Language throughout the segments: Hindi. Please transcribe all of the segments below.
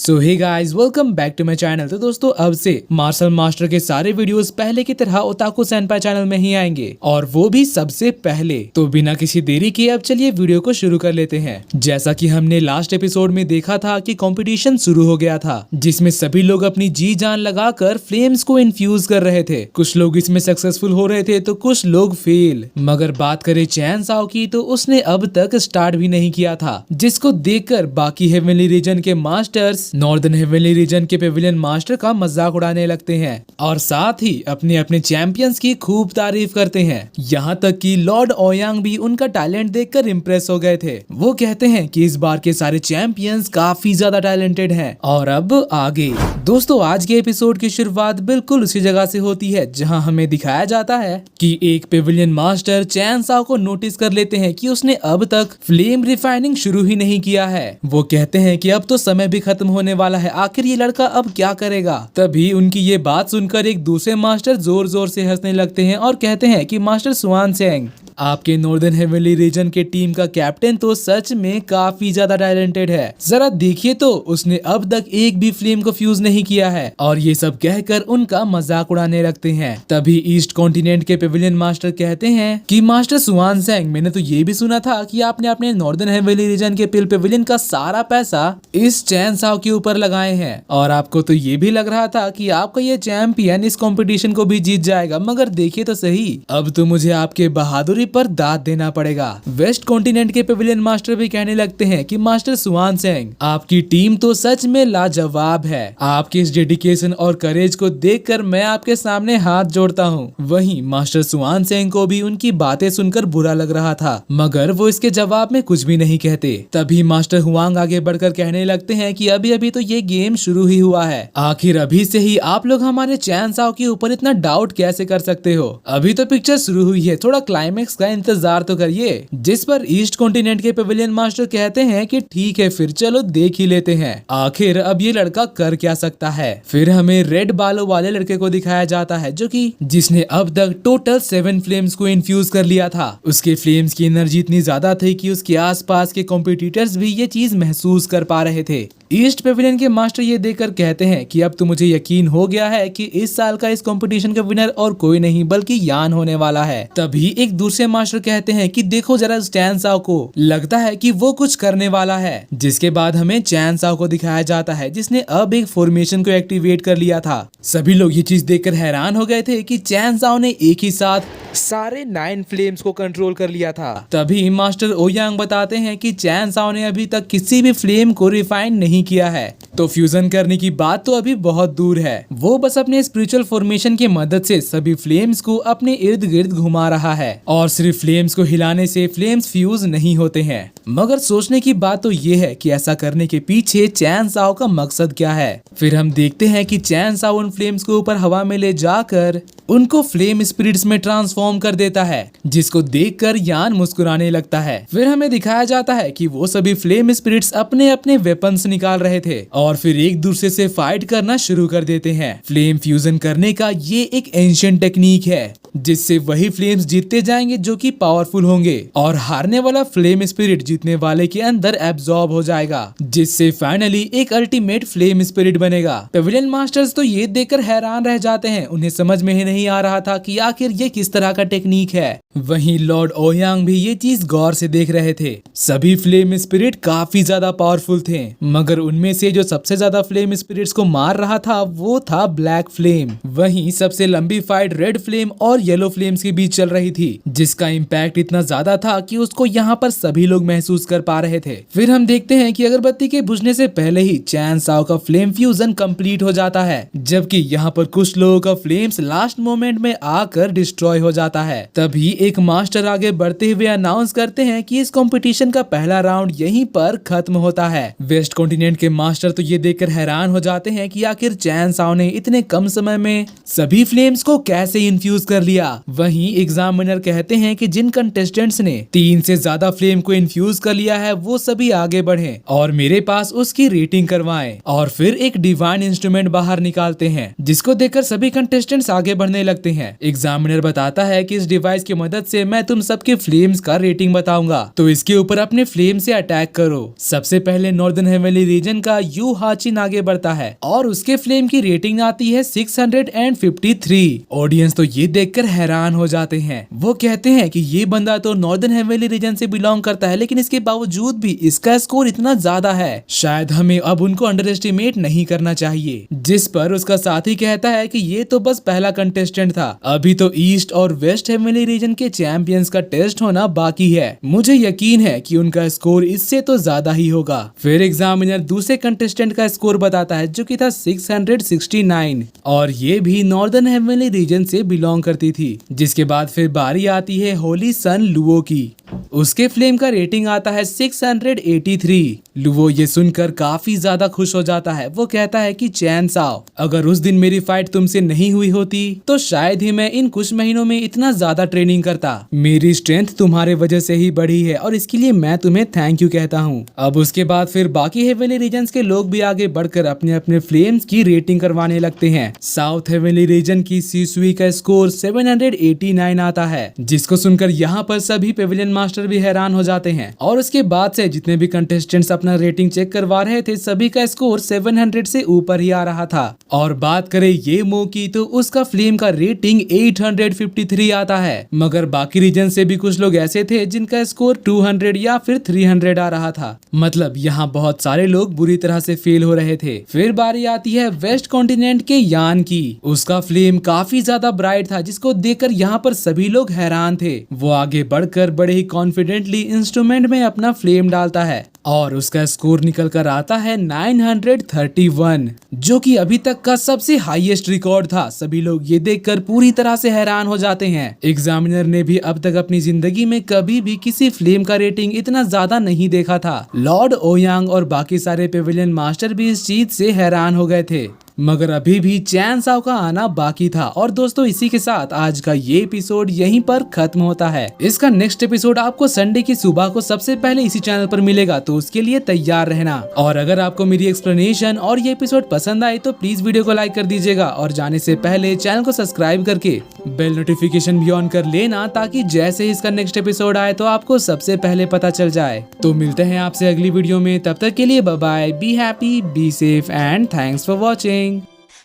So hey guys, welcome back to my channel. तो दोस्तों, अब से मार्शल मास्टर के सारे वीडियोस पहले की तरह ओताकू सेनपाई चैनल में ही आएंगे, और वो भी सबसे पहले। तो बिना किसी देरी के अब चलिए वीडियो को शुरू कर लेते हैं। जैसा कि हमने लास्ट एपिसोड में देखा था कि कंपटीशन शुरू हो गया था, जिसमें सभी लोग अपनी जी जान लगाकर फ्लेम्स को इन्फ्यूज कर रहे थे। कुछ लोग इसमें सक्सेसफुल हो रहे थे तो कुछ लोग फेल। मगर बात करें चैन साओ की, तो उसने अब तक स्टार्ट भी नहीं किया था, जिसको देखकर बाकी हेवनली रीजन के मास्टर्स नॉर्दर्न हेवनली रीजन के पेविलियन मास्टर का मजाक उड़ाने लगते हैं और साथ ही अपने अपने चैंपियंस की खूब तारीफ करते हैं। यहाँ तक कि लॉर्ड ओयांग भी उनका टैलेंट देखकर इम्प्रेस हो गए थे। वो कहते हैं कि इस बार के सारे चैंपियंस काफी ज्यादा टैलेंटेड हैं। और अब आगे दोस्तों, आज के एपिसोड की शुरुआत बिल्कुल उसी जगह से होती है जहाँ हमें दिखाया जाता है कि एक पेविलियन मास्टर चैन साओ को नोटिस कर लेते हैं कि उसने अब तक फ्लेम रिफाइनिंग शुरू ही नहीं किया है। वो कहते हैं कि अब तो समय भी खत्म होने वाला है, आखिर ये लड़का अब क्या करेगा। तभी उनकी ये बात सुनकर एक दूसरे मास्टर जोर जोर से हंसने लगते हैं और कहते हैं कि मास्टर सुआन सेंग, आपके नॉर्दर्न हेवनली रीजन के टीम का कैप्टन तो सच में काफी ज्यादा टैलेंटेड है। जरा देखिए तो, उसने अब तक एक भी फ्लेम को फ्यूज नहीं किया है। और ये सब कहकर उनका मजाक उड़ाने लगते हैं। तभी ईस्ट कॉन्टिनेंट के पेविलियन मास्टर कहते हैं कि मास्टर सुआन सेंग, मैंने तो ये भी सुना था कि आपने अपने नॉर्दर्न हेवनली रीजन के पेविलियन का सारा पैसा इस चैन साओ के ऊपर लगाए हैं, और आपको तो ये भी लग रहा था कि आपका ये चैंपियन इस कंपटीशन को भी जीत जाएगा। मगर देखिए तो सही, अब तो मुझे आपके बहादुरी पर दाद देना पड़ेगा। वेस्ट कॉन्टिनेंट के पेविलियन मास्टर भी कहने लगते हैं कि मास्टर सुआन सेंग, आपकी टीम तो सच में लाजवाब है। आपके इस डेडिकेशन और करेज को देखकर मैं आपके सामने हाथ जोड़ता हूँ। वहीं मास्टर सुआन सेंग को भी उनकी बातें सुनकर बुरा लग रहा था, मगर वो इसके जवाब में कुछ भी नहीं कहते। तभी मास्टर हुआंग आगे बढ़कर कहने लगते हैं कि अभी अभी तो ये गेम शुरू ही हुआ है, आखिर अभी से ही आप लोग हमारे चैन साओ के ऊपर इतना डाउट कैसे कर सकते हो। अभी तो पिक्चर शुरू हुई है, थोड़ा क्लाइमेक्स का इंतजार तो करिए। जिस पर ईस्ट कॉन्टिनेंट के पेविलियन मास्टर कहते हैं कि ठीक है, फिर चलो देख ही लेते हैं आखिर अब ये लड़का कर क्या सकता है। फिर हमें रेड बालों वाले लड़के को दिखाया जाता है, जो कि जिसने अब तक टोटल 7 फ्लेम्स को इन्फ्यूज कर लिया था। उसके फ्लेम्स की एनर्जी इतनी ज्यादा थी कि उसके आसपास के कॉम्पिटिटर्स भी ये चीज महसूस कर पा रहे थे। ईस्ट पेविलियन के मास्टर ये देखकर कहते हैं कि अब तो मुझे यकीन हो गया है कि इस साल का इस कंपटीशन का विनर और कोई नहीं बल्कि यान होने वाला है। तभी एक दूसरे मास्टर कहते हैं कि देखो जरा चैन साओ को, लगता है कि वो कुछ करने वाला है। जिसके बाद हमें चैन साओ को दिखाया जाता है, जिसने अब एक फॉर्मेशन को एक्टिवेट कर लिया था। सभी लोग ये चीज देखकर हैरान हो गए थे कि चैन साओ ने एक ही साथ सारे 9 फ्लेम्स को कंट्रोल कर लिया था। तभी मास्टर ओयांग बताते हैं कि चैन साओ ने अभी तक किसी भी फ्लेम को रिफाइन नहीं किया है, तो फ्यूजन करने की बात तो अभी बहुत दूर है। वो बस अपने स्पिरिचुअल फॉर्मेशन की मदद से सभी फ्लेम्स को अपने इर्द गिर्द घुमा रहा है, और सिर्फ फ्लेम्स को हिलाने से फ्लेम्स फ्यूज नहीं होते हैं। मगर सोचने की बात तो ये है कि ऐसा करने के पीछे चैन साओ का मकसद क्या है। फिर हम देखते हैं कि चैन साओ उन फ्लेम्स को ऊपर हवा में ले जाकर उनको फ्लेम स्पिरिट्स में ट्रांसफॉर्म कर देता है, जिसको देखकर यान मुस्कुराने लगता है। फिर हमें दिखाया जाता है कि वो सभी फ्लेम स्पिरिट्स अपने अपने वेपन्स निकाल रहे थे और फिर एक दूसरे से फाइट करना शुरू कर देते हैं। फ्लेम फ्यूजन करने का ये एक एंशिएंट टेक्निक है, जिससे वही फ्लेम्स जीतते जाएंगे जो कि पावरफुल होंगे, और हारने वाला फ्लेम स्पिरिट जीतने वाले के अंदर एब्जॉर्ब हो जाएगा, जिससे फाइनली एक अल्टीमेट फ्लेम स्पिरिट बनेगा। पेविलियन मास्टर्स तो ये देखकर हैरान रह जाते हैं, उन्हें समझ में ही नहीं आ रहा था कि आखिर ये किस तरह का टेक्निक है। वहीं लॉर्ड ओयांग भी ये चीज गौर से देख रहे थे। सभी फ्लेम स्पिरिट काफी ज्यादा पावरफुल थे, मगर उनमें से जो सबसे ज्यादा फ्लेम स्पिरिट्स को मार रहा था वो था ब्लैक फ्लेम। वहीं सबसे लंबी फाइट रेड फ्लेम और येलो फ्लेम्स के बीच चल रही थी, जिसका इम्पैक्ट इतना ज्यादा था कि उसको यहाँ पर सभी लोग महसूस कर पा रहे थे। फिर हम देखते हैं कि अगरबत्ती के बुझने से पहले ही चैन साओ का फ्लेम फ्यूजन कंप्लीट हो जाता है, जबकि यहाँ पर कुछ लोगों का फ्लेम्स लास्ट मोमेंट में आकर डिस्ट्रॉय हो जाता है। तभी एक मास्टर आगे बढ़ते हुए अनाउंस करते हैं कि इस कंपटीशन का पहला राउंड यहीं पर खत्म होता है। वेस्ट कॉन्टिनेंट के मास्टर तो ये देखकर हैरान हो जाते हैं कि आखिर चैन साओ ने इतने कम समय में सभी फ्लेम्स को कैसे इन्फ्यूज कर लिया। वहीं एग्जामिनर कहते हैं कि जिन कंटेस्टेंट्स ने 3 से ज्यादा फ्लेम को इन्फ्यूज कर लिया है वो सभी आगे बढ़े और मेरे पास उसकी रेटिंग करवाएं। और फिर एक डिवाइन इंस्ट्रूमेंट बाहर निकालते हैं जिसको देखकर सभी कंटेस्टेंट्स आगे बढ़ने लगते हैं। एग्जामिनर बताता है कि इस डिवाइस की मदद से मैं तुम सबके फ्लेम्स का रेटिंग बताऊंगा, तो इसके ऊपर अपने फ्लेम से अटैक करो। सबसे पहले नॉर्दर्न हेवनली रीजन का यू हाचिन आगे बढ़ता है और उसके फ्लेम की रेटिंग आती है 653। ऑडियंस तो ये देखकर हैरान हो जाते हैं। वो कहते हैं कि ये बंदा तो नॉर्दर्न हेवनली रीजन से बिलोंग करता है, लेकिन इसके बावजूद भी इसका स्कोर इतना ज्यादा है, शायद हमें अब उनको अंडर एस्टिमेट नहीं करना चाहिए। जिस पर उसका साथी कहता है कि ये तो बस पहला कंटेस्टेंट था, अभी तो ईस्ट और वेस्ट हेवनली रीजन के चैंपियंस का टेस्ट होना बाकी है। मुझे यकीन है कि उनका स्कोर इससे तो ज्यादा ही होगा। फिर एग्जामिनर दूसरे कंटेस्टेंट का स्कोर बताता है जो कि था 669 और ये भी नॉर्दर्न हेवनली रीजन से बिलोंग करती थी। जिसके बाद फिर बारी आती है होली सन लुओ की। उसके फ्लेम का रेटिंग आता है 683। लुओ ये सुनकर काफी ज्यादा खुश हो जाता है। वो कहता है कि चैन साओ, अगर उस दिन मेरी फाइट तुमसे नहीं हुई होती तो शायद ही मैं इन कुछ महीनों में इतना ज्यादा ट्रेनिंग करता। मेरी स्ट्रेंथ तुम्हारे वजह से ही बढ़ी है और इसके लिए मैं तुम्हें थैंक यू कहता हूँ। अब उसके बाद फिर बाकी हेवनली रीजन्स के लोग भी आगे बढ़कर अपने अपने फ्लेम्स की रेटिंग करवाने लगते हैं। साउथ हेवनली रीजन की सीसुई का स्कोर 789 आता है, जिसको सुनकर यहाँ पर सभी पेविलियन मास्टर भी हैरान हो जाते हैं। और उसके बाद से जितने भी कंटेस्टेंट्स अपना रेटिंग चेक करवा रहे थे सभी का स्कोर 700 से ऊपर ही आ रहा था। और बात करें ये मो की तो उसका फ्लेम का रेटिंग 853 आता है, मगर बाकी रीजन से भी कुछ लोग ऐसे थे जिनका स्कोर 200 या फिर 300 आ रहा था। मतलब यहाँ बहुत सारे लोग बुरी तरह से फेल हो रहे थे। फिर बारी आती है वेस्ट कॉन्टिनेंट के यान की। उसका फ्लेम काफी ज्यादा ब्राइट था जिसको देखकर यहाँ पर सभी लोग हैरान थे। वो आगे बढ़कर बड़े ही कॉन्फिडेंटली इंस्ट्रूमेंट में अपना फ्लेम डालता है और उसका स्कोर निकल कर आता है 931, जो कि अभी तक का सबसे हाईएस्ट रिकॉर्ड था। सभी लोग ये देखकर पूरी तरह से हैरान हो जाते हैं। एग्जामिनर ने भी अब तक अपनी जिंदगी में कभी भी किसी फ्लेम का रेटिंग इतना ज्यादा नहीं देखा था। लॉर्ड ओयांग और बाकी सारे पेविलियन मास्टर भी इस चीज से हैरान हो गए थे, मगर अभी भी चैन साओ का आना बाकी था। और दोस्तों इसी के साथ आज का ये एपिसोड यहीं पर खत्म होता है। इसका नेक्स्ट एपिसोड आपको संडे की सुबह को सबसे पहले इसी चैनल पर मिलेगा, तो उसके लिए तैयार रहना। और अगर आपको मेरी एक्सप्लेनेशन और ये एपिसोड पसंद आए तो प्लीज वीडियो को लाइक कर दीजिएगा और जाने से पहले चैनल को सब्सक्राइब करके बेल नोटिफिकेशन भी ऑन कर लेना, ताकि जैसे ही इसका नेक्स्ट एपिसोड आए तो आपको सबसे पहले पता चल जाए। तो मिलते हैं आपसे अगली वीडियो में, तब तक के लिए bye bye, be happy, be safe and thanks for watching.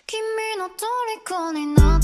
君の虜にな